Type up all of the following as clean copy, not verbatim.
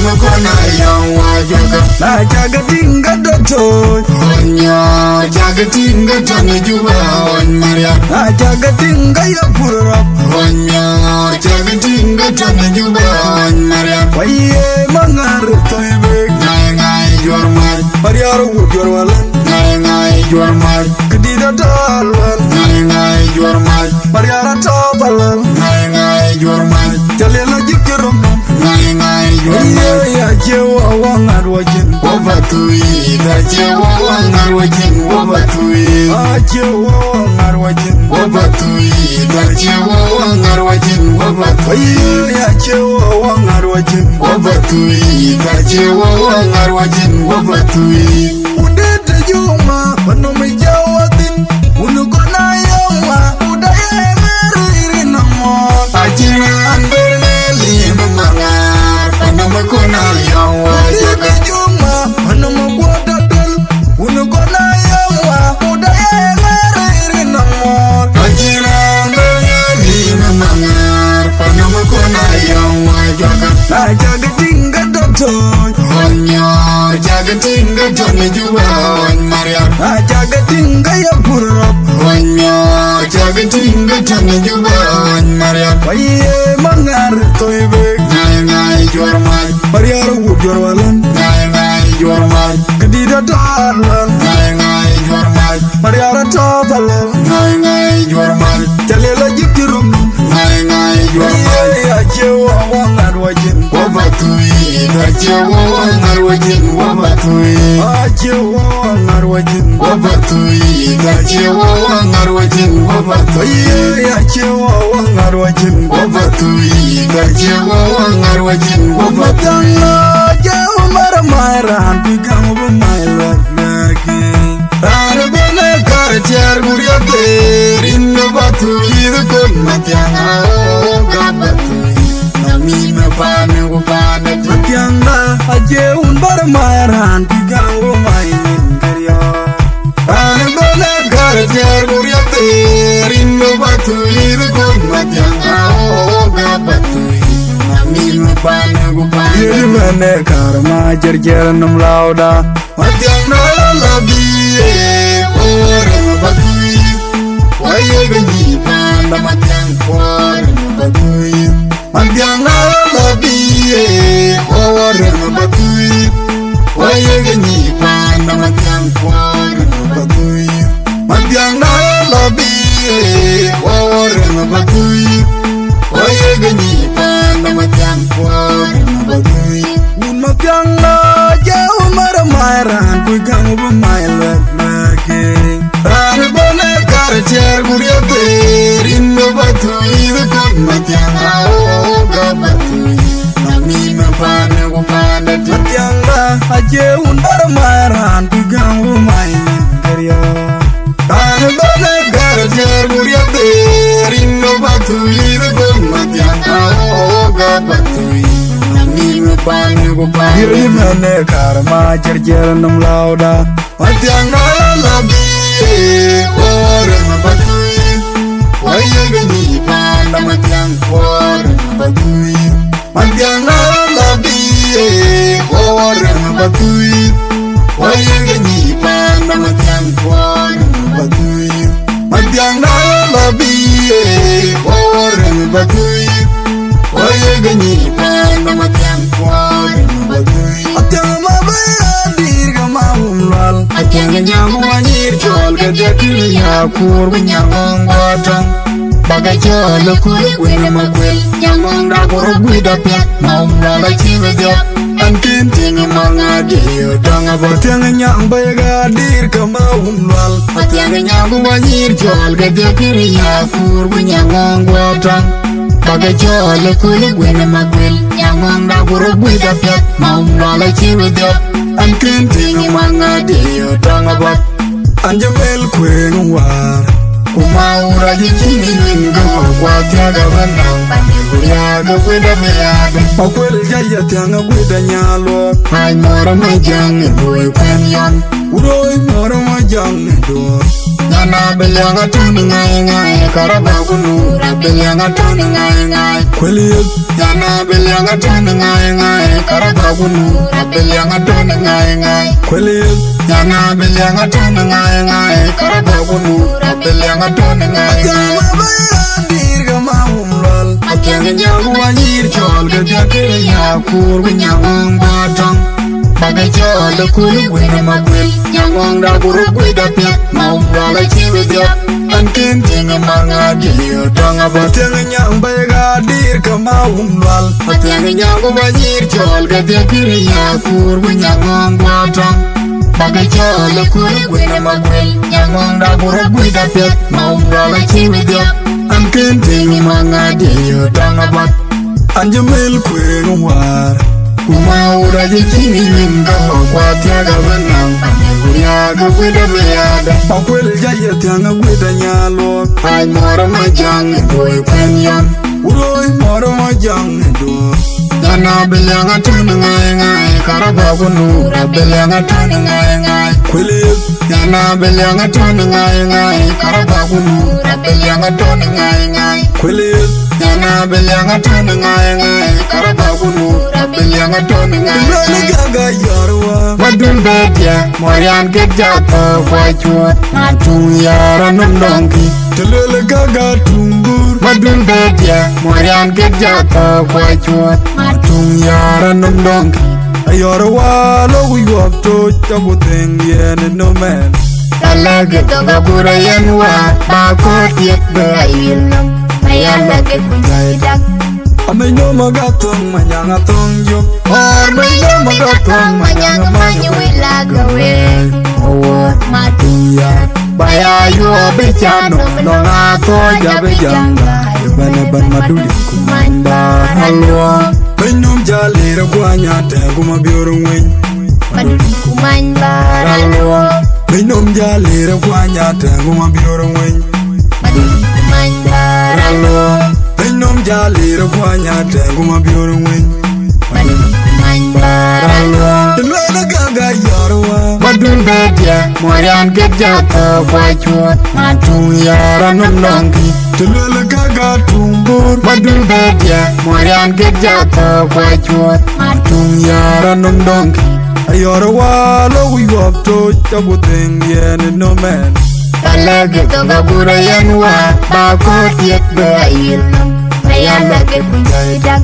Panamukona yawajoga Na jagatinga doto Onyo jagatinga tani juba on Maria Na jagatinga yapura Onyo jagatinga tani juba on Maria Waye mangar toibe Ngai jormal Mariaru jorwalan Ngai jormal Kedida dalwan Ngai jormal Mariara tabalan Ngai jormal Jalela jikirum Ngai jormal Ya jewa wangar wajin Wabatui da jewa wangar wajin Wabatui jewa wangar wajin Wabatui da jewa wangar wajin Wabatui Ya jewa wangar wajin Wabatui da jewa wangar wajin Wabatui Udete juma Panome jawatin Unukona yawa Udaye meriri namo Ajina anbermeli memangar Panamukona yawa Udete juma Panome guadadal Unukona yawa Udaye meriri namo Ajina anbermeli memangar Panamukona yawa jaga Na jagatinga doto Onyo jagatinga tani juba on Maria Na jagatinga yapura Onyo jagatinga tani juba on Maria Waye mangar toibe Ngai jormal Mariaru jorwalan Ngai jormal Kedida dalwan Ngai jormal Mariara tabalan Ngai jormal Jalela jikirum Ngai jormal Ya jewa wangar wajin Wabatui da jewa wangar wajin Wabatui jewa wangar wajin Wabatui da jewa wangar wajin Wabatui Ya jewa wangar wajin Wabatui da jewa wangar wajin Wabatui Matanga jewa maramaran Pigang bumayla lagi Rana bene karcher guriate Rinno batui da kon matianga Oga batui Namina pane upane Matianga ajeun baramaran Pigang bumayla karya Rana bene karcher guriate Rinno batui da kon matianga Oga batui Namina pane upane Yirmane karma jerjer num lauda Matianga labiye Ora batui Waye gani panda matiang Ora batui Matianga labiye Ora batui Waye gani panda matiang Ora batui Matianga labiye Ora batui Waye gani panda matiang Ora batui Un matianga jewa maramaran Pigang bumayla lagi Rana bone karcher guriate Rinno batui da kon matianga Oga batui Namina pane upane Matianga ajeun baramaran Pigang bumayla karya Rana bone karcher guriate Rinno batui da kon matianga Oga batui Namina pane upane Yirmane karma jerjer num lauda Matianga labiye Ora batui Waye gani panda matiang Ora batui Matianga labiye Ora batui Waye gani panda matiang Ora batui Matianga labiye Ora batui Waye gani panda matiang Ora batui Atama bayadir gama umlal Athieng nyangu wanyir chol gede kiri ya kur nyangong batang Bagai chol kuri wina makwil Nyangong da kuru gwida pia Maum lala chiwe diop Ankin tingi mangadi Udang abot Athieng nyang bayadir gama umlal Athieng nyangu wanyir chol gede kiri ya kur nyangong batang Bagai chol kuri wina makwil Nyangong da kuru gwida pia Maum lala chiwe diop Ankin tingi mangadi Udang abot Anjamel kwen war Umaura jikini wingo kwa tiaga banang Kuriaga kweda meaga Makwel jaya tianga gwida nyalo Hai mora majang boy kanyon Uroi mora majang do Yana bilyanga tuni ngai ngai karabagunu bilyanga tuni ngai ngai Kweli Yana bilyanga tuni ngai ngai karabagunu bilyanga tuni ngai ngai Kweli Yana bilyanga tuni ngai ngai karabagunu bilyanga tuni ngai ngai Dirga mahumlal Athieng nyagu wanyir chol gadya ya kur nyangong batang Bagai chol kulu gwina magwil nyangong da buru gwida pet maumrala chiwe diop Ankin tinga manga diyo tanga bat Athieng nyang bayga dirga mahumlal Athieng nyagu wanyir chol gadya ya kur nyangong batang Bagai chol kulu gwina magwil nyangong da buru gwida pet maumrala chiwe diop Ankin tinga manga diyo tanga bat Anjamil kweng war Umaura jikini minga kwa tiaga benang Kuriaga kweda beada Pakwel jaya tianga gweda nyalo Ay mora majang doi penyon Uroi moro majang do Dana bilyanga tuni ngai ngai karabagunu bilyanga tuni ngai ngai Kweli Dana bilyanga tuni ngai ngai karabagunu bilyanga tuni ngai ngai Kweli Dana bilyanga tuni ngai ngai karabagunu bilyanga tuni ngai Lele ngai gaga yarwa Wadun bedia Morian get jato kwa chuot Matung yara num donkey Lele gaga tumbur Wadun bedia Morian get jato kwa chuot Matung yara num donkey Ayorwa lo yuak to chabu thing yen no man Talage toga pura yanwa Bakot yet be ayil num Mayalage kunjaidak Amay no magatong manyanga tong yok Or may no magatong manyang manyu ilagawe Owot matung yat Baya yu obechano Nonga to jabe janga Bana ban maduli Kumanda halwa Benyum jalera kwanya tengu mabior ngwen Maduli kumanda halwa Benyum jalera kwanya tengu mabior ngwen Maduli kumanda halwa Benyum jalera kwanya tengu mabior ngwen Maduli kumanda halwa Lele gaga yarwa Madun bedia Morian get jato kwa chuot Matung yara num donkey Lele gaga tumbur Madun bedia Morian get jato kwa chuot Matung yara num donkey Ayorwa lo yuak to chabu thing yen no man Talage toga pura yanwa Bakot yet be ayil num Mayalage kunjaidak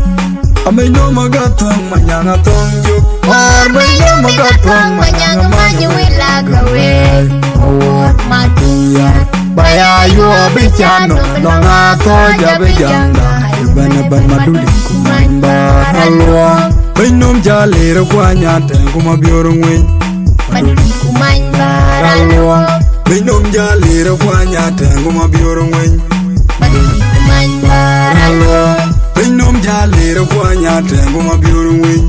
Amay no magatong manyanga tong yok Or may no magatong manyang manyu ilagawe Owot matung yat Baya yu obechano Nonga to jabe janga Bana ban maduli Kumanda halwa Benyum jalera kwanya tengu mabior ngwen Maduli kumanda halwa Benyum jalera kwanya tengu mabior ngwen Maduli kumanda halwa Benyum jalera kwanya tengu mabior ngwen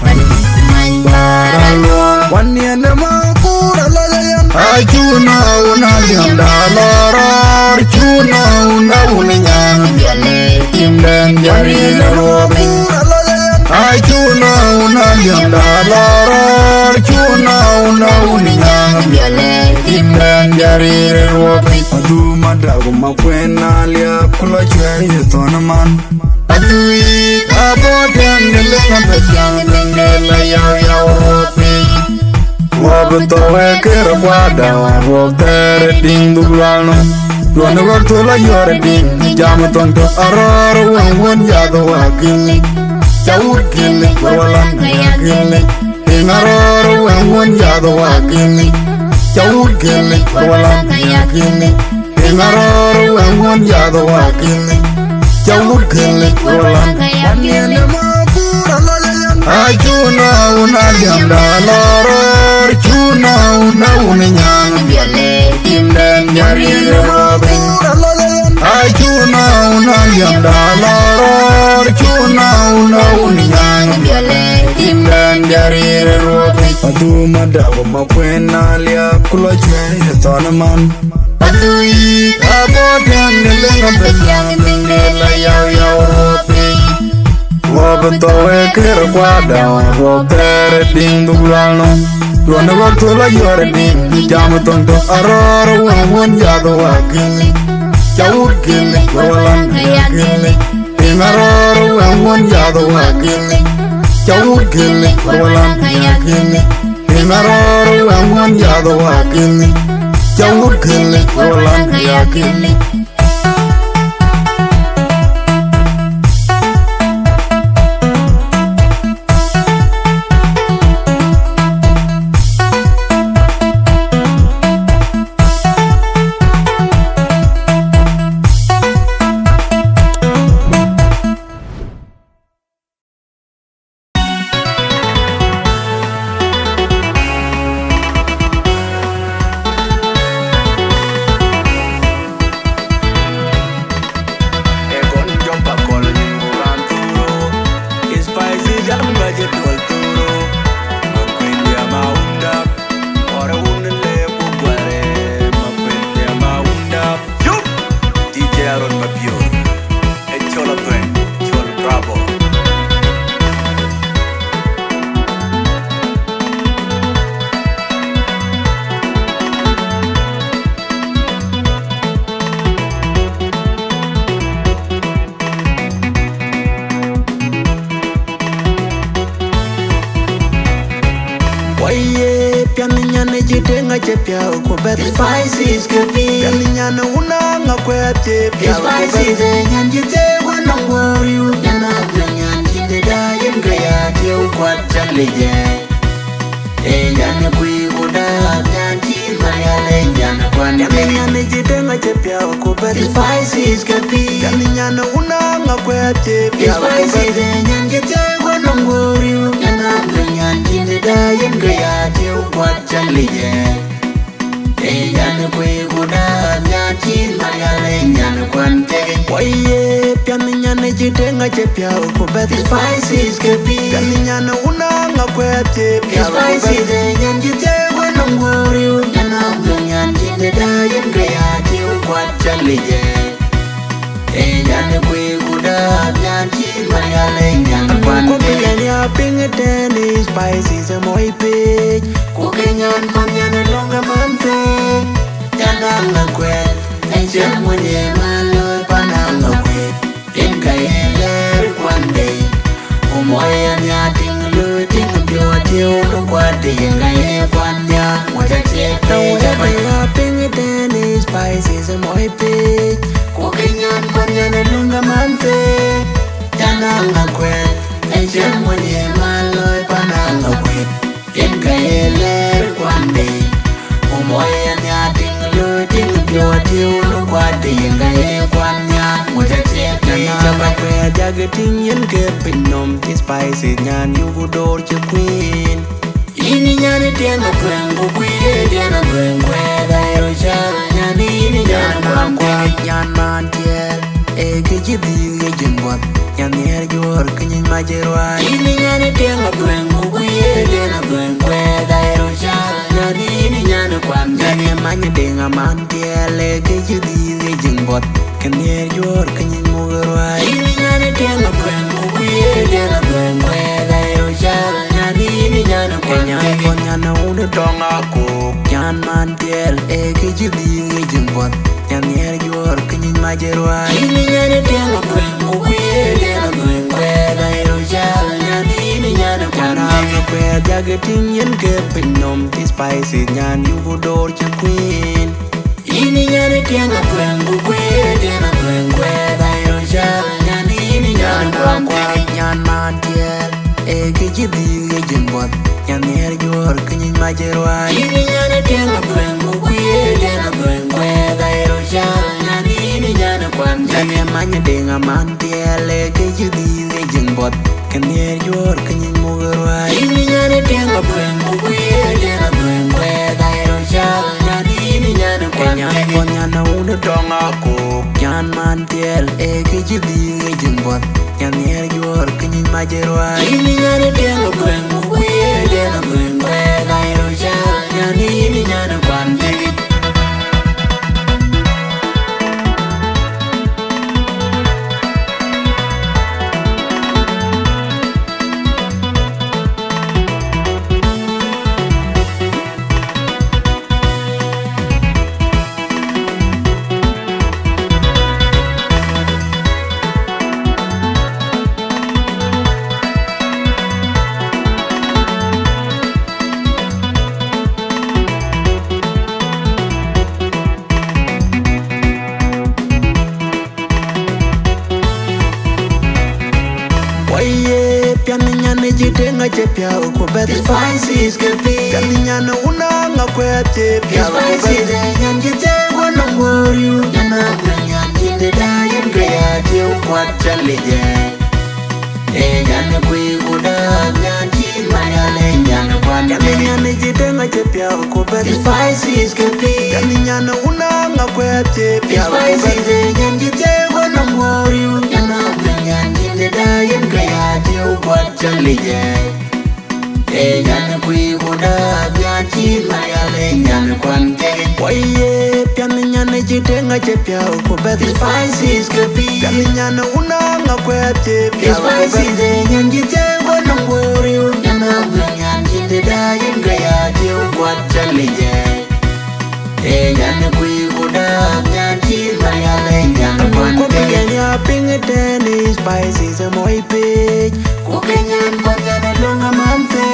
Maduli kumanda halwa Waniende makura layan Achuna una lianda loror Chuna una uninyang Biale imden jarire robi Achuna una lianda loror Chuna una uninyang Biale imden jarire robi Adu madagu makwena lia kula chweri yetona man Adui aboten nilenga petyang Ningela yaw yaw robi Wabutowe kera kwada Wabutere ding duglano Luana waktola yore ding Jamu tonto aroro Wangwon yado wakilik Chawur kilik Wawalan kaya kilik Ding aroro Wangwon yado wakilik Chawur kilik Wawalan kaya kilik Ding aroro Wangwon yado wakilik Chawur kilik Wawalan kaya kilik makura layan Achuna una lianda loror Chuna una uninyang Biale imden jarire robi Achuna una lianda loror Chuna una uninyang Biale imden jarire robi Adu madagu makwena lia kula chweri yetona man Adui aboten nilenga petyang Ningela yaw yaw robi towe kero kwada ro tere ding dulano Dwana waktu la yore ding jamu tong tong aroro won jado wakili Jawur gili walan ya gili Ding aroro won jado wakili Jawur gili walan ya gili Ding aroro won jado wakili Jawur gili walan ya gili Mabior, Panchol Athieng, Chol Bravo. Waye pianinya ne jitenga chepya ko bet spices ke pi pianinya na una ngakwete pya spices nyan jite wana ngoriu nyana nyan jite da yen gaya je kwat chaleje nyana kui goda nyan ji mayale nyana kwan pianinya ne jitenga chepya ko bet spices ke pi pianinya na una ngakwete pya spices nyan jite wana ngoriu nyana nyan jite da yen gaya je kwat chaleje Yana kwe guda nyati mayale nyana kwante Waye piani nyana jitenga chepya ko bet spices ke pi piani nyana una ngakwete pya spices nyan jite wana ngoriu nyana nyan jite da yen gaya je kwat chaleje Yana kwe guda nyati mayale nyana kwante Kukenya pingete spices moi pe Kukenya nyana longa mante Jananga kwet Ejem mwenye malo pananga kwet Inga yeler kwande Umoya nya tinglu tingbiwa tiu Lukwati inga ye kwanya Mwata chete Wega pingete spices moi pe Kukinyan kwanyana lunga mante Jananga kwet Ejem mwenye malo pananga kwet Inga yeler kwande Umoya nya tinglu tingbiwa tiu Lukwati inga ye kwanya Mwata chete Chapa kwe jagating yen ke pinom Ti spices nyan yugu door che queen Ini nyani tienga kwengu kwe Tiena kwengwe dairo chal Nyani ini nyana mwangwa Nyan mantiel Eke jibir ye jimbot Nyan yer jor kinyin majerwa Ini nyani tienga kwengu kwe Tiena kwengwe dairo chal Nyani ini nyana kwangwa Nyani manya denga mantiel Eke jibir ye jimbot Kan yer jor kinyin mugarwa Ini nyani tienga kwengu kwe Tiena kwengwe dairo chal Nyani ini nyana kwangwa Nyana una tonga kuk Nyan mantiel Eke jibir ye jimbot Nyan yer jor kinyin majerwa Ini nyani tienga kwengu kwe Tiena kwengwe dairo chal Nyani ini nyana kwangwa Nyana kwe jagating yen ke pinom Ti spices nyan yugu door che queen Ini nyani tienga kwengu kwe Tiena kwengwe dairo chal Nyani ini nyana kwangwa Nyan mantiel Eke jibir ye jimbot Nyan yer jor kinyin majerwa Ini nyani tienga kwengu kwe Tiena kwengwe dairo chal Nyani ini nyana kwangwa Nyani manya denga mantiel Eke jibir ye jimbot Kan yer jor kinyin mugarwa Ini nyani tienga kwengu kwe Tiena kwengwe dairo chal Nyani ini nyana kwangwa Nyana una tonga kuk Nyan mantiel Eke jibir ye jimbot Nyan yer jor kinyin majerwa Ini nyani tienga kwengu kwe Tiena kwengwe dairo chal Nyani ini nyana kwangwa pianinyane jitenga chepya ukubet spices kepi pianinyane unanga kwete pya spices nyan jitewa na ngoriu nyana nyan jiteda yen kaya tiu kwata leje nyan kui uda nyan mayale nyana kwanda pianinyane jitenga chepya ukubet spices kepi pianinyane unanga kwete pya spices nyan jitewa na ngoriu nyana nyan jiteda yen kaya tiu kwata leje nyan kui uda nyan mayale nyana kwanda Waye pianinyane jitenga chepya ukubet spices kepi pianinyane unanga kwete pya spices nyan jitewa na ngoriu nyana nyan jiteda yen kaya tiu kwata leje nyan kui uda nyan mayale nyana kwanda Kukenya pingiteni spices moi page Kukenya mpanyane lunga mante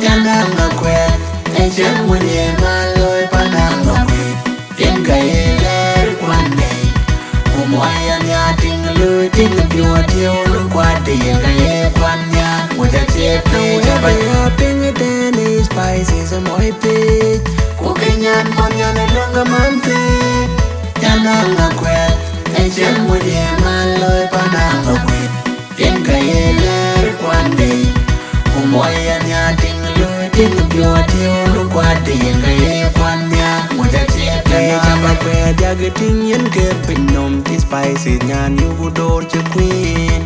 Yananga kwet Echen mwenye maloi pananga kwet Yenga yeler kwane Umwaya nya tinglu tingpiwa tiulu kwate Yenga ye kwanya Muda chepe Kukenya pingiteni spices moi page Kukenya mpanyane lunga mante Yananga kwet Echen mwenye maloi pananga kwet Yenga yeler kwane Umwaya nya tinglu tingpiwa tiulu kwate Yenga ye kwanya Muda chepe Chamba kwet yagiting yen kepinom Ti spices nyan yugu dorche queen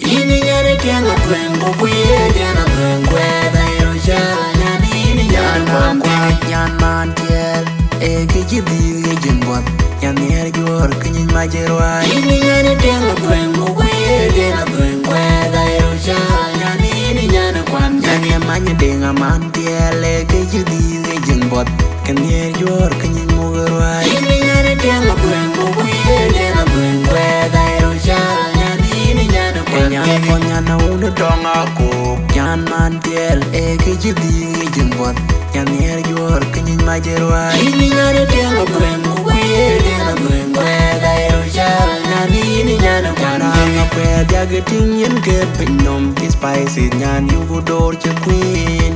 Ini nyane tianga kwengu kwe Jana kwengwe Dairo shala nyanini nyan kwante Nyan mantiel Eke jibiri jimbot Nyan yer jor kinyin majerwa Ini nyane tianga kwengu kwe Jana kwengwe Dairo shala nyanini nyan kwante Nyan yamanya denga mantiel Eke jibiri jimbot Kan yer jor kinyin mugerwa Ini nyane tianga kwengu kwe Jana kwengwe Dairo shala nyanini nyan kwante Nyan konyana unu tonga kup Nyan mantiel Eke jibiri jimbot Nyan yer jor kinyin majerwa Ini nyane tianga kwengu kwe Jana kwengwe Dairo shala nyanini nyan kwante Nyan kwet yagiting yen kepinom Ti spices nyan yugu dorche queen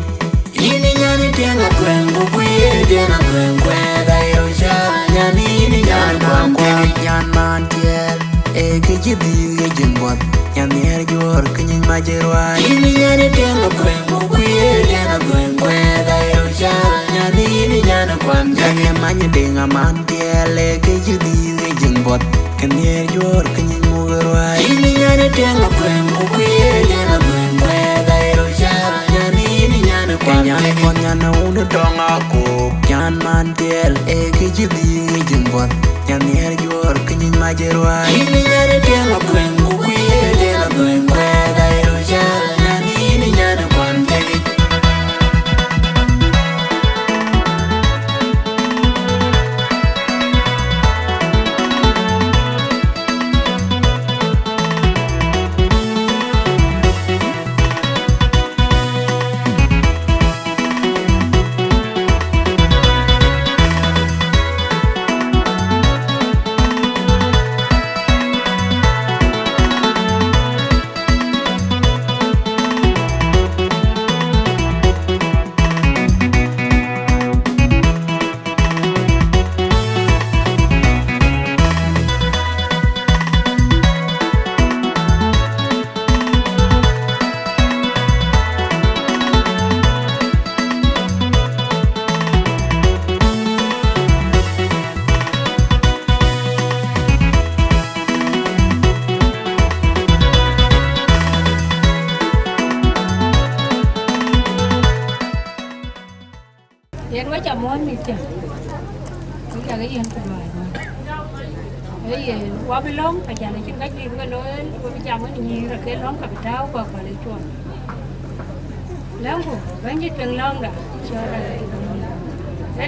Ini nyane tianga kwengu kwe Jana kwengwe Dairo shala nyanini nyan kwante Nyan mantiel Eke jibiri jimbot Nyan yer jor kinyin majerwa Ini nyane tianga kwengu kwe Jana kwengwe Dairo shala nyanini nyan kwante Nyan yamanya denga mantiel Eke jibiri jimbot Kan yer jor kinyin mugerwa Ini nyane tianga kwengu kwe Jana kwengwe Dairo shala nyanini nyan kwante Nyan konyana unu tonga kup Nyan mantiel Eke jibiri jimbot Nyan yer jor kinyin majerwa Ini nyane tianga kwengu kwe Jana kwengwe Dairo shala nyanini nyan kwante Yên quá chậm món đi chậm. Bây giờ cái yên của loài mà. Cái gì qua bên lông phải trả lại trên cách đi cái lối qua bên chậm nó nhìn là cái lông cả bị đau qua khỏi lấy chuột. Lông của bánh như trường lông đã cho ra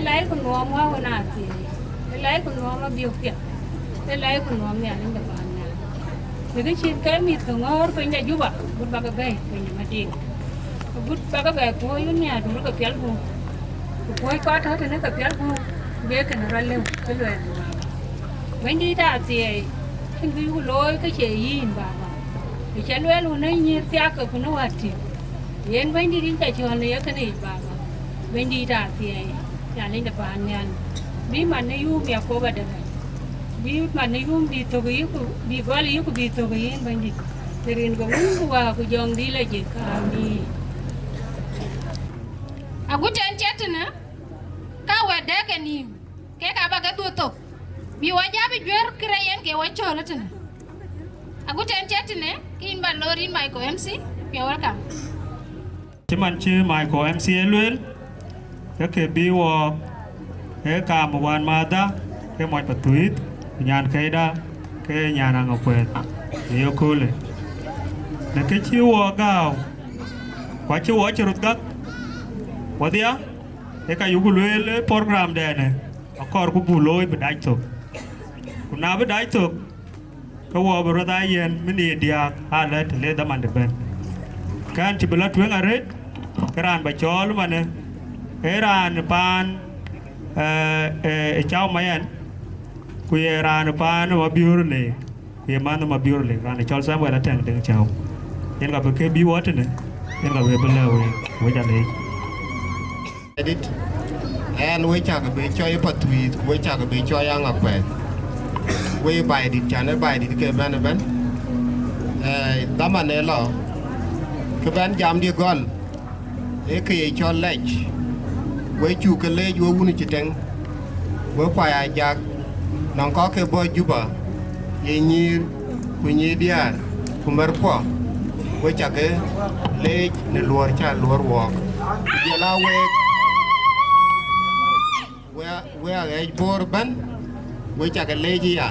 lấy con ngon quá con nào thì lấy con ngon nó biểu kiện lấy con ngon nhà lên được bạn nhà. Thì cái chuyện cái mít của ngon phải nhà giúp à, bút ba cái bể phải nhà mà đi. Bút ba cái bể của nhà đúng là cái luôn. Quay qua thôi thì nó gặp nhau không biết cái nó ra lên cái lời mấy đi ra thì cái lối cái chuyện gì bà thì chén luôn luôn ấy như xe cờ của nó hoạt thì yên bên đi chạy cho lấy cái này bà bên đi ra thì nhà lên đập bàn nhà bí mà nó yêu mẹ cô bà đập bí mà nó yêu đi tôi cái bí gọi là yêu của bí tôi cái bên đi thì riêng có muốn qua của dòng đi là gì cả đi à cũng chân chết nữa cao về đẻ cái niệm cái cả ba cái tuổi tục bị wajah bị jual kirayan cái wajah là chân à cũng chân chết nữa cái bạn lôi in mai của MC you're welcome chứ mình chưa mai của MC luôn cái bị wo cái cả mộtวันมาđó cái mọi vật tweet nhàn cái đó cái nhà nàng ngọc quên nhiều cool này là cái chiếu gạo quá chiếu ở trên đất quá đi á cái cái yêu lấy program đây này akor ku buloi bedai tok kuna bedai tok ka wo brother yen mini dia ala tele da man de ben kan ti bela twen aret karan ba chol mane eran pan chao mayan ku eran pan Mabior le ku man Mabior le ran chol sam wala tang deng chao yen ga be ke bi wat ne yen ga be bela we ja le edit and we chak be choy patwi we chak be choy ang akwe we by dit chane by dit ke ban damane lo ke ban jam di gol e ke cho lech we chu ke le yo wuni chiteng we kwa ya jak non ko ke bo juba ye nyir ku nyi diar ku mer po we chak le ne luor cha luor wo je la we are bor ban we chak leji ya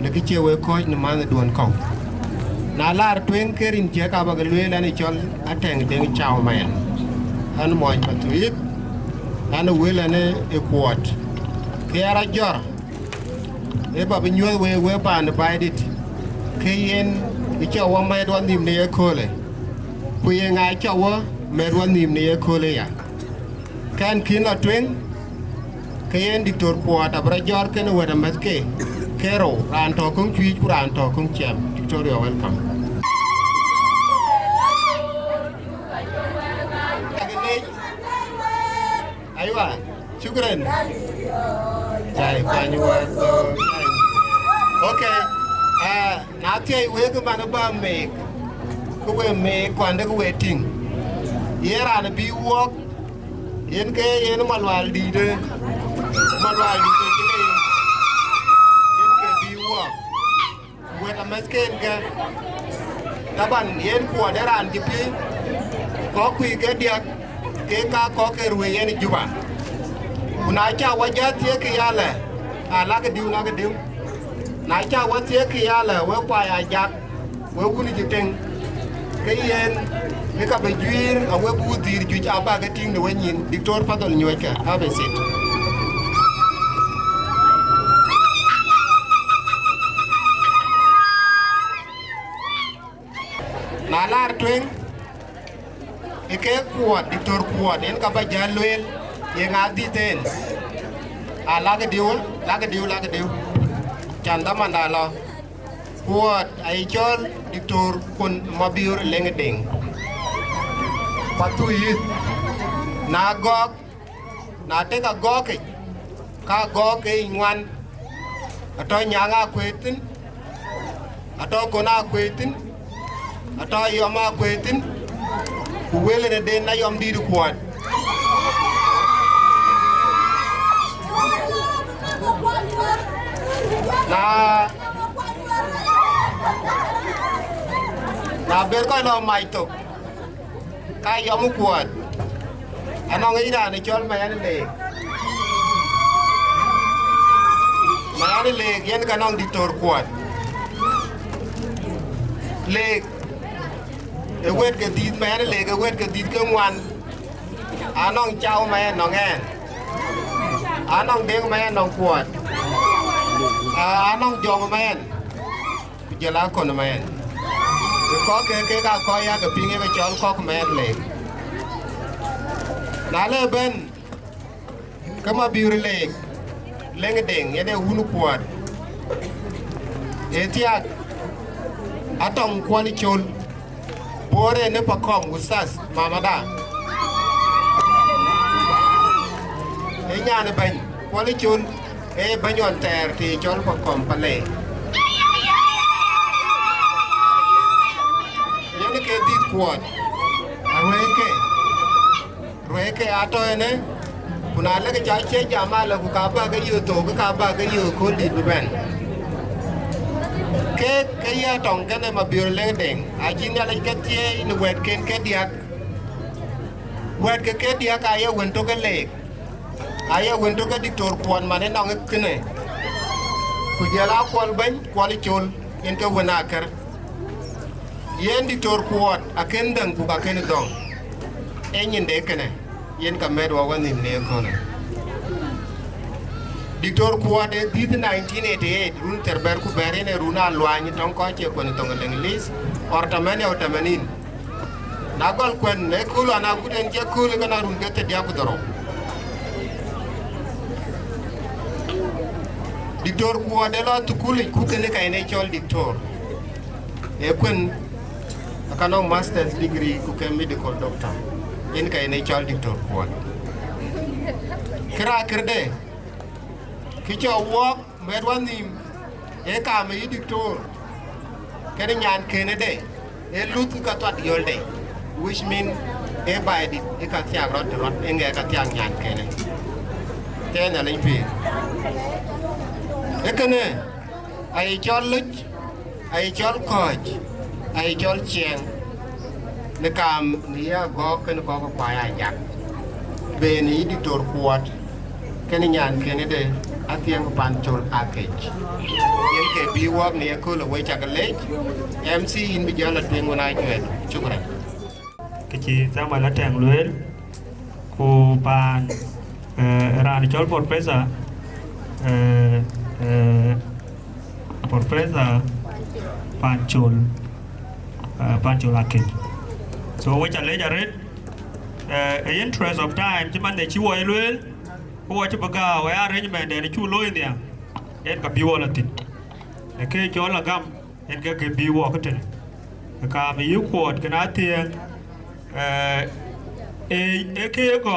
ne ki che we ko ne man duon ko na lar twen kerin che ka ba le la ni chol ateng deng chao man an mo pa tuit an we la ne e kuot ke ara jor e ba bi nyol we pa ne ba dit ke yen ki che wa mai don nim ne ko le ku ye nga che wa me don nim ne ko le ya kan kin la twen kayen dictor Kuot abra jor ken wada matke kero ran to kong chui ran to kong chem dictor you're welcome aywa shukran jai kanywa okay na tie we ko man ba me ko we me kwande ko weting yera na bi wok yen ke yen malwal di de malwal di ke le yen ke bi wo weta mesken ga taban yen ko deran di pi ko kui ke dia ke ka ko ke ruwe yen juba kuna cha waja tie ke yale ala ke diu na ke diu na cha wa tie ke yale we kwa ya jak we kuni jiteng ke yen ni ka be juir a we bu dir ju cha ba ke ting de wen yin dictor padol nyoy ka have a seat na lar twen e ke Kuot dictor Kuot en ka ba jalwel ye ngadi ten a la ke diu chanda mandalo Kuot ai chol dictor kun Mabior lengding patu yit na gok na te ka gok ka gok e ngwan ato nyanga kwetin ato kona kwetin ato yoma kwetin ku wele ne den na yom didu Kuot na ber ko lo mai to ka yom Kuot anong ida ne chol mayan le yen ka nong dictor Kuot le e wet ke dit mayan le ke wet ke dit ke ngwan anong chao mayan nong en anong deng mayan nong Kuot anong jong mayan jela kon mayan có cái ga coi ya cái pin cái chọn có men lên nãy là bên cái Mabior lên cái đèn cái này unu Kuot etiak atong kwani chol bore ne pakom usas mamada nyane ban kwani chol banyon ter ti chol pakom pale yene ke dit kuot arweke ato ene kuna le ke chache jama le ku ka ba ke yu to ka ba ke yu ko dit ben ke ya tong ke ne Mabior le deng a jin ya le ke tie ni wet ken ke dia wet ke dia ka ya wen to ke Leek aya wen to ke diktor kwon mane nong ke ne ku jela kwon ban kwali chol en ke wena ker yen diktor Kuot aken dang ku ka ken dong enyin de kene yen ka medwa wani ne kono diktor Kuot e dit 1988 run terber ku berine runa lwani ton ko che kono tong lenglis ortamane otamanin na gol kwen ne kulo na guden je kulo kana run gete dia ku doro diktor Kuot de lo tukuli ku kene kay ne chol diktor e kwen akano master's degree ku ke medical doctor in kay ne chol diktor Kuot kira kirde kicho wok medwanim e ka me diktor kene nyan kene de e lut ka twat yolde which mean e by di e ka tia rot e nge ka tia nyan kene tena le pi e kene ai chol luch ai chol koj ai chol cheng ne kam ni ya go kene ko pa ya yak be ni diktor Kuot kene nyan kene de Athieng Panchol akech yen ke bi wok ni ko lo we chakalech MC in bi jala tengo na chwet chukran ke chi sama la tang luel ko pan ran chol professor Panchol akech so we chale jaret interest of time chiman de chi wo luel ko wa chibaga wa arrangement de chu lo india en ka biwo latin e ke chola gam en ke biwo ko ten ka me yu Kuot kana Athieng e ke go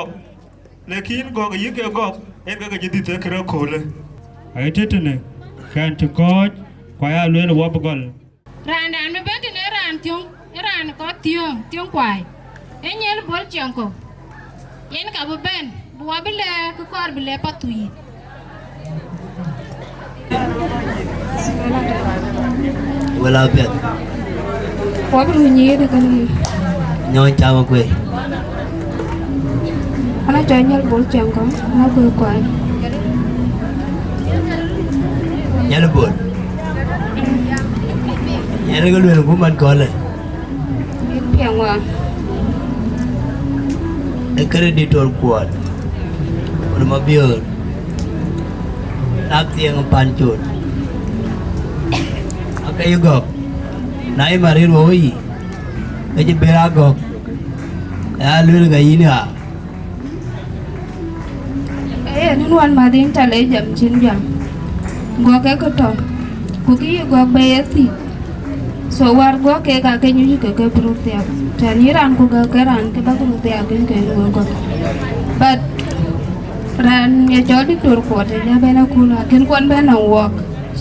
lekin go yi ke go en ka jidi te kra khole ai titene kan to ko kwa ya lo wa bogol Randan me bende ne ran ko tiong kwai enyel bol chanko yen ka bu ben bu wabile ko kor bile patui wala bet wabu nyi de kan nyon chama kwe ana janyal bol chanko na ko kwai nyal bol nyal ko luen ku man ko le piangwa e creditor Kuot or Mabior Athieng Panchol akayo gok nai marir woi e je bera gok ya luen ga ina ni wan ma din tale jam chin jam go ke ko to ku ki go be ti so war go ke ka ke nyu ke protea tani ran ku ga ke ran ke ba protea ke go but ran ya chol diktor Kuot ja bena kula ken kon bena wok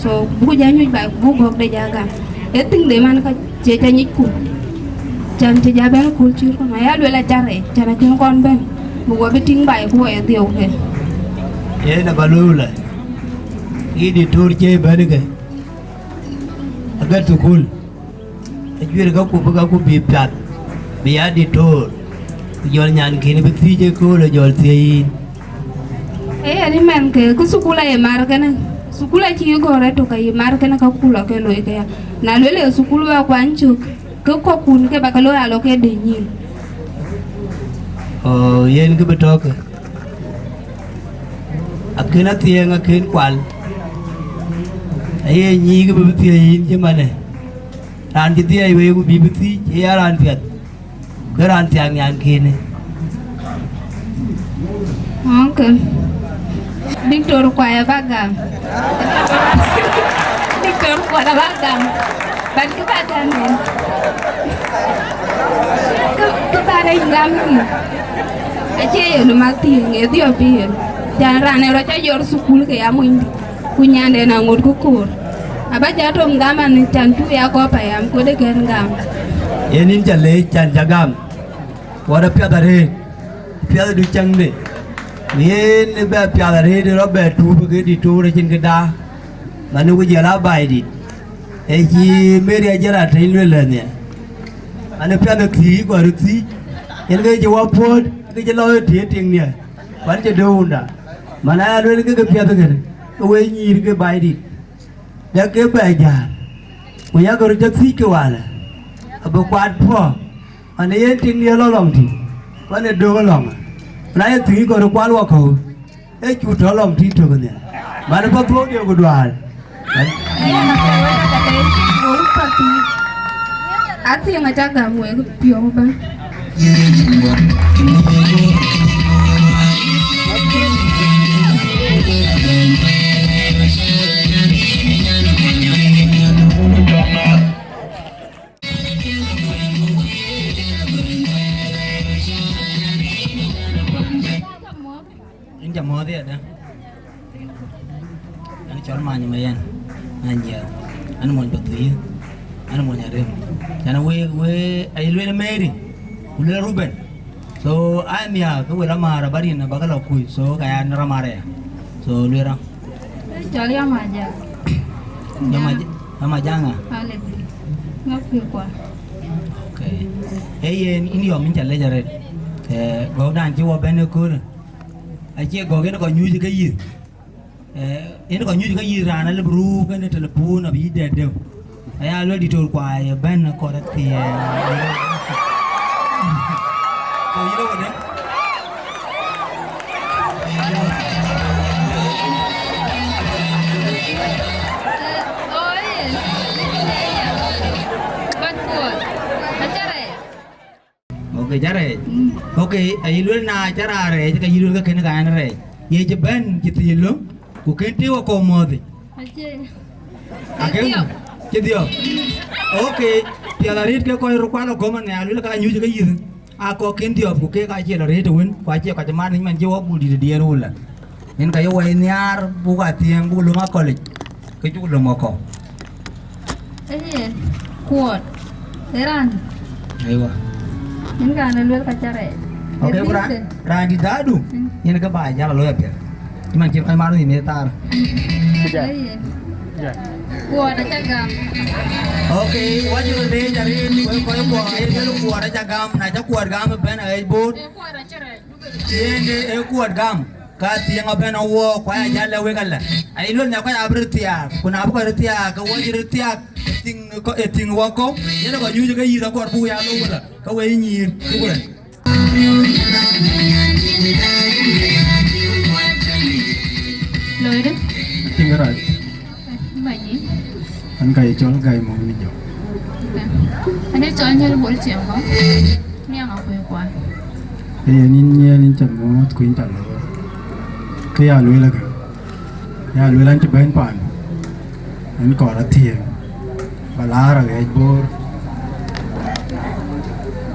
so bu ja nyu ba bu go de ja ga e ting de man ka je ta nyi ku chan je ja bena kul chi ko ma ya le la chare chara ken kon ben bu go be ting bai ku e dio ke ye na balula idi turje banige agar tukul ajwir ga ku ga ku bi pat bi adi tor jol nyan kini bi tije ko le jol tin ani men ke ku sukula e mar kana sukula chi go re to kai mar kana ka kula ke lo ke na le sukulu wa kwanchu ke ko kun ke ba ka lo alo ke de nyin o yen ke betok akena Athieng aken kwal aye nyi ke bi tin je mane ran ji ti ai we ku bi ti ya ran piat ke ran tiang nyan kini okay diktor kwaya bagam diktor kwaya bagam bạn cứ bạn thân mình cứ ta đây ngam gì ache no Athieng Ethiopia jara ne ro cha yor sukul ke amun kunyande na ngot kukur abaja to ngama ni tantu ya ko pa yam ko de gen ngam yenin chale chan jagam wada piadare piada du changde yen be piadare de ro be tu ke di tu re chin ke da manu ko jela bai di e ji mere jara train le ne ane piada thi ko ru thi yen ke je wa pod ke je lo thi ting ne ban je do nda mana lu ke piada ke we ni ke bai di ya ke ba ja ko ya ko ru je thi ke wala abu kwat po ane yen ting ne lo long thi ane do long na ye thi ko ru kwal wa ko e chu to long thi to ne mana pa pro de ko dwal Athieng aja gamu ya pio ba Ini jam mau dia ada. Ini cuma mana mayan. Nanya, anu mau betul, anu mau nyari, karena we ayu le Mary, ule Ruben, so ayamnya tu we ramah bari na bakal aku, so kayak ramah ya, so lu orang, jali yang aja, sama jangan, ngapi kuah, oke, ini om ini jalan jalan, gau dan jiwa bener kur, aje gau kena kau nyuci kayu. Ini kalau nyuci kayu rana le buru kan telepon abi dede. Ayah lo ditor kuai ben korat tiye. Kau ini apa deh? oh iya, Panchol, acara ya? Oke cara. Oke, ayu lo na acara re, jika ayu lo kena kan re. Ye jeben kita yelo. Kukenti wa komodi. Aje. Akem. Kedio. Okay. Tiada rit ke koi rukwalo koman ne alu ka nyuji ka yir. Ako kenti of kuke ka che la rit win. Kwa che ka jaman ni man je wa budi de dia rula. En ka yo wa nyar bu ka Athieng bu lu ma college. Ke ju lu ma ko. Aje. Kuot. Eran. Aiwa. Ini kan lu acara ya? Okay, ran di dadu. Yen ka ba ya lo ya pia. Cuman kita kai malu ini tar. Kuat aja gam. Oke, wajib le jari ni ko kuat air lu kuat aja gam, na ja kuat gam ben ai bot. Kuat acara. Yen kuat gam. Ka Athieng ben wo ko aja le we kala. Ai lu nya ko abritia, kuna ko ritia ka wajib ritia ting ko ting wo ko. Yen ko nyu ga yira ko bu ya lu wala. Ka we nyir ku ko. Lời đấy. Tinggal aja. Bài gì? Kan kayak jual kayak mau hijau. Anh ấy cho anh ấy boleh cium kok? Ini yang aku yang kuat. Ini cuma kuin tak lalu. Kayak lalu lagi. Ya lalu lanjut bahan pan. Ini kau Athieng. Balara kayak bor.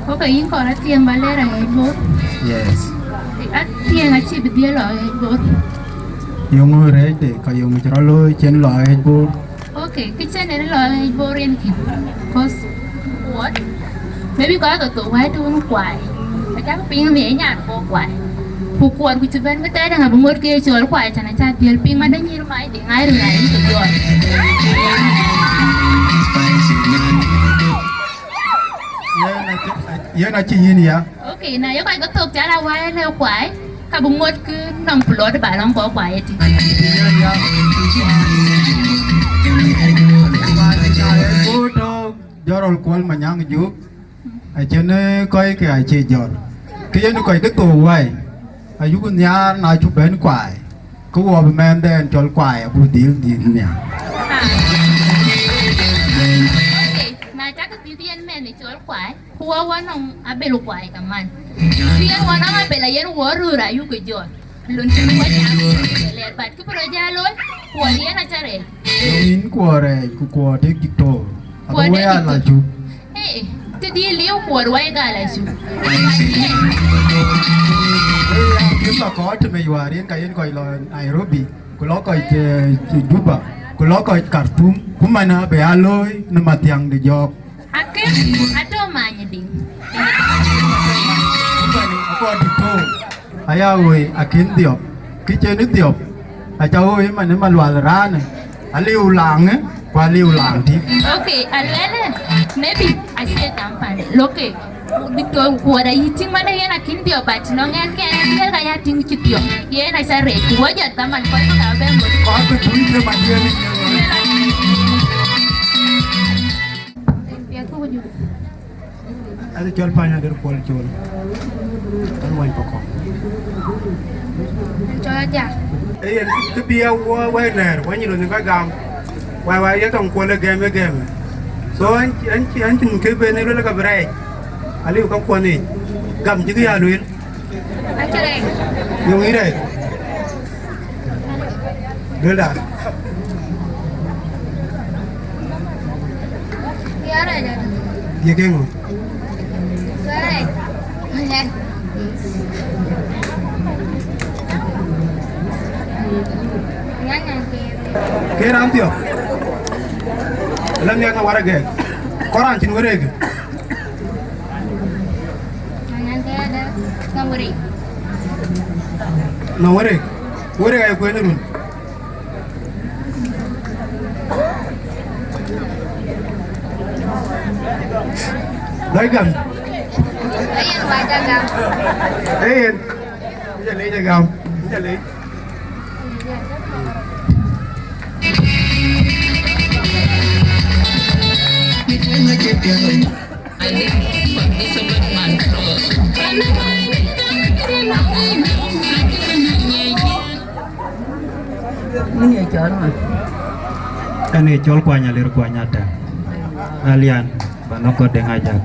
Có cái yến còn Athieng ba lê là bốt. Yes. Athieng là chỉ bị bia lọ bốt. Yung red deh, kayak yung ceralo chen lo kayak bor. Okay, cái chân này nó là bốt riêng kì. Cause what? Maybe có cái tụ hóa tu nó quậy. Cái chắc pin về nhà nó quậy. Phụ quần của chị bên cái tay đang ở bên ngôi kia chơi quậy cho nên cha tiền pin mà đến như máy để ngay rồi này tự rồi. Ya nak cium ya. Okay, nah, yo kai có tục trả là quay leo quái. Cả bụng ngột cứ nòng plot để bà long có quái thì. Foto jorol kual manyang juk. Aja koi ke aja jor. Kaya nu koi ke tuai. Ayu kun nyar na chu ben kwai. Ku wa men den jol kwai abu dil nya. Okay, nah chắc cái tiên men này chơi quái. Hua wa nong abe lu quái cả man. Tiên wa nong abe là yen wa ru ra yu ke jor. Lun chu wa ya. Le bat ku pro ja loi. Hua dia na chare. In kuare ku kuare tikto. Aku wea la chu. Hey, tu dia liu kuat wai gala su. Kita có cho mày hòa đến cái gọi là Nairobi, cái đó gọi Juba, cái đó gọi Khartoum, cũng mà nó bị aloi, nó mà tiếng để dọc. Akhir, ada mana ding? Aku ada tu, ayah oi, akin tiop, kita ni tiop, aja oi mana mana luar ran, aliu lang qua liu lang thì. Okay, alene, maybe asyik tampan. Loke, Victor kuat ayi ting mana yang nak kini dia baca nongan ke dia kaya ting cutio. Ye nak saya reti wajah taman kau tu tak bem. Kau betul dia macam ni. Ada jual banyak dari pol jual. Kan wine pokok. Jual aja. Tu biar wine ler, wine ni juga gam. Wine ya tong kuala game. So anci mungkin benar lu lagi berai. Ali kau kuat ni, gam juga ya luin. Acara. Yang ini. Dah. Biar aja. Dia kengo. Biar. Hanya. Kira antio. Lam yang awara geng. Koran cing goreng. Nanti ada ngawuri. Ngawuri. Ngawuri kayak kue nurun. Dagang. Ayan baca gam. Ayan. Jadi dagang. Jadi. Kani chol kwanya lir kwanya ta. Alian banoko dengajak.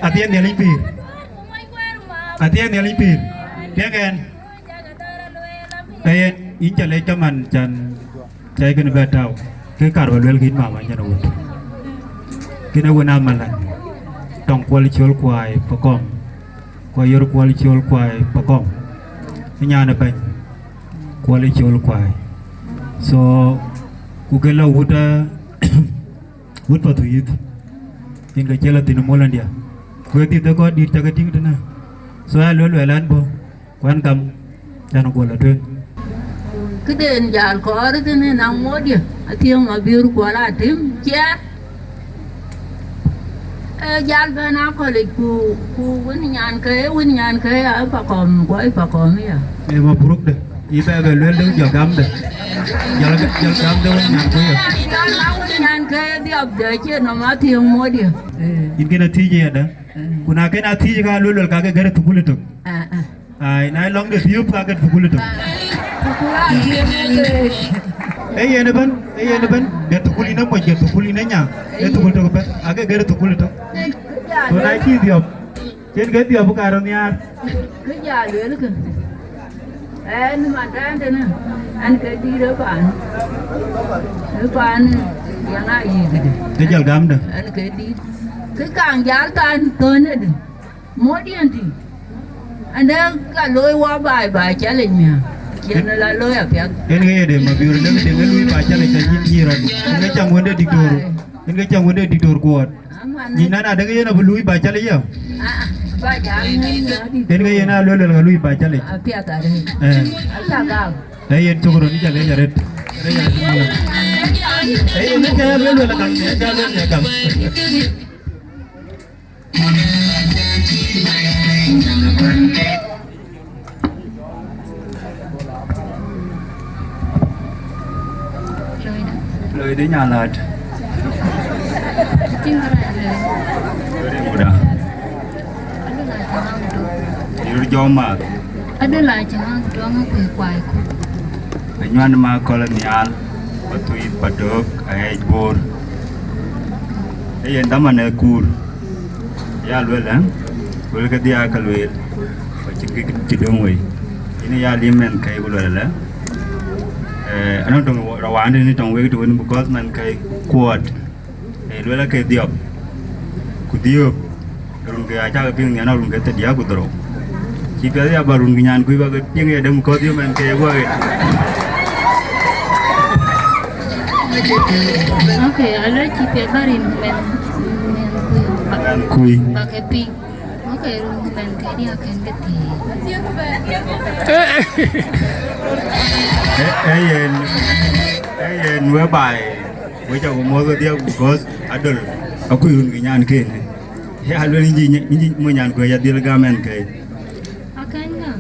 Athieng dia limpir. Athieng dia limpir. Dia kan. Inca le caman can cai kena batau. Ke karwal gin mama nya nawut. Kena wana malan. Tong kuali chol kuai pakom. Kuayor kuali chol kuai pakom. Nya na ban. Kuali chol kuai. So kugela wuda wut patu yit. Tinggal jalan tinu molan dia. Kue tidak kau di jaga tinggi dana. Soal lalu elan bo. Kuan kam jangan gua lalu. Keden jal ko arde ne nang modia Athieng Mabior ko la tim chia jal bana ko le ku win nyan ke a pa kom ya Ma buruk deh. Iba agak lalu jagam deh. Jalan jagam deh nyan ko ya. nyan ke di abda che no ma Athieng modia Ini nanti je ada. Kuna ke nanti je kalau lalu kagak gara tukul itu. Ay, na long deh tiup kagak tukul itu. Iya ban, dia tukulina mau dia tukulina nya, dia tukul tu apa? Agak gara tukul itu. So naik tiup, jadi tiup bukan ya. Kerja dia ke ni mantan tu na an ke di depan yang ai gitu Dia jalan gam dah. an ke di ke kang jal tan tu na de modian ti anda kalau wa bai challenge mia kena la lo ya pia Ini kaya deh, Mabior dah dengan lui baca le janji jiran. Ini cang wende diktor. Ini cang wende diktor kuat. Nina ada kaya na lui baca le ya. ba ja ni Ini kaya na lalu lui baca le. pia ta de asa ga Ini cokro ni jalan jaret. Ini kaya lalu kan jalan jagam. Lời đến nhà lợt. Mudah. Ini joma. Adalah jangan doang aku kuaiku. Penyuan ma kolonial, batui padok, ayat bor. Yen daman kur. Ya lwel Wal ka dia ka lwel. Ba chingi tidong we. Ini ya limen kai lwel la. Anong tong rawan ni tong we to because man kai kuot. Lwel ka diop. Ku diop. Run ga aja ka ping yana run ga ta dia ku dro. Chi pe ya ba run nyan ku ba ga ping ya dem ko dio man kai wa. Okay, alo chi pe barin men Kui. pakai pink. Okay, rung men kai dia akan geti. Yen we bai. We cha ko mo dia because adol. Aku run nyan ke ne. He alwe ni mo nyan ko ya dil ga men kai. Akan nga.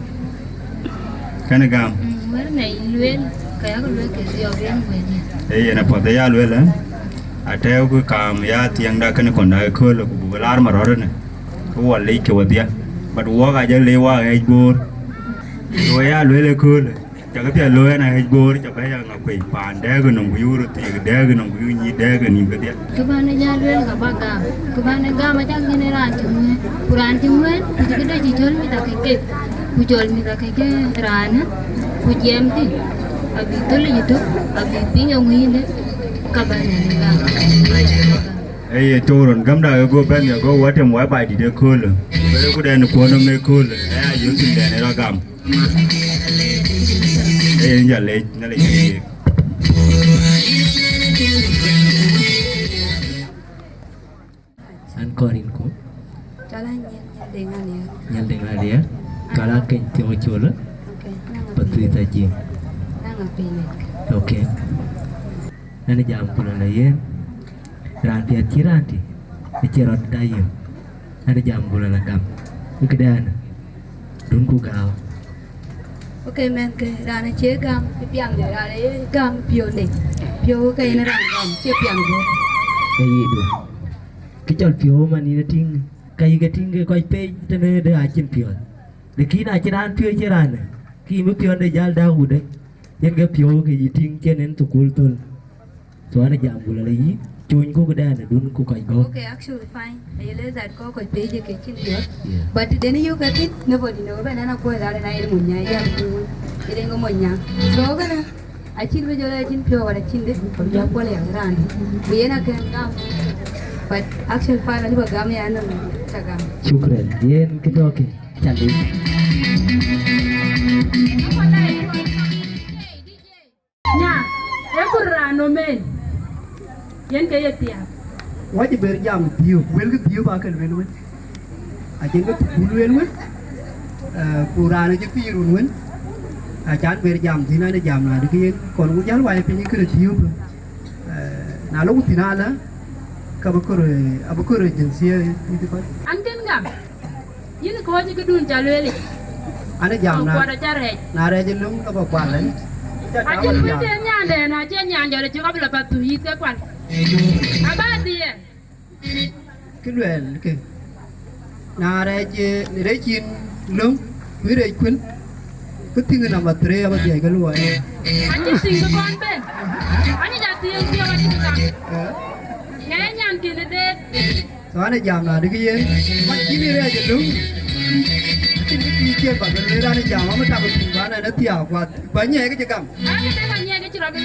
Kana gam. Mer nei luen kai aku luen ke dia orang we ni. Yen apa da ya lwe la. Ateo ku kam ya tiang da kan ko na ko lo ku lar ma ro ne. Ko wa le ke wa dia. But wa ga je le wa ai bor. Lo ya lwe le ko le. Cha ka pia lo na ai bor cha ba ya nga ko pan da ga no yu ru ti da ga no yu ni da ga ni ga dia. Kebana ja luen ka baga. Kebana ga ma ja gene ran timwe. Puran timwe ku ji da ji jol mi da kai ke. Ku jol mi da kai ke ran. Ku jem ti. Abi tol yitu. Abi ping ang hinde. Kabana ni ga. Toron gam da go ben ya go watem wa bai di de ko le. Be ku da ni ko no me ko le. Yu tin da ne ra gam. Ya le na le ni. An korin ko. Jalan dengan ya. Nyal dengan dia. Kala ken timo chola. Okay. Patri taji. Nang pilih. Okay. Nani jam pula la yen. Ranti aciranti. Acirat dayo. Nani jam pula la gam. Ikdan. Dun ku gao. Okay men ke rana che gam piang de rana gam pio ne. Pio ke ina ran gam che piang do. Kayi do. Kicol pio mani na ting. Kayi ga ting ko pe tene de acin pio. De kina aciran pio ciran. Ki mu pio de jal da ude. Yen ga pio ke ting cenen tu kul tul. So ana jam pula la yi. Chun ko ga na dun ku kai go. Okay, actually fine. I realize that ko pe je ke chin pio. But then you get it nobody know ba na ko da na ir munya ya ku. Ire ngo munya. So ga na achin be jola achin pio wala chin de ko ja ko le ran. Be na ke gam. But actually fine ani ba gam ya na ta gam. Shukran. Yen kita okay. Chali. Nya, aku rano men. Yen kaya tiap. Wajib berjam tiu, wel ke tiu bakal wel wen. Ajen ke bulu wel wen. Kurang aja pirun wen. Ajan berjam tina ada jam lah. Dikien kon ujar wajib punya ke tiu. Nalu tina lah. Kabakur jinsia itu kan. Anten gam. Yen ko aja kedun jalweli. Ada jam Ko lah. ada care. Nara jelum kabak balan. Aja pete nyande na aja nyande le chika bila patu hite kwan. Abadi ye. Keluen ke. Nara je rechin lum. Wira ikun. Ketinggalan nama tre apa dia keluar. Aja tinggal kon ben. Aja jati yang dia wadi kita. Nyanyan kini deh. Soalnya jam lah dikien. Macam ni aja lum. Kia bagai lerana jam, apa tak berubah, nanti tiap kuat banyak kerja kam. Ada banyak kerja lagi.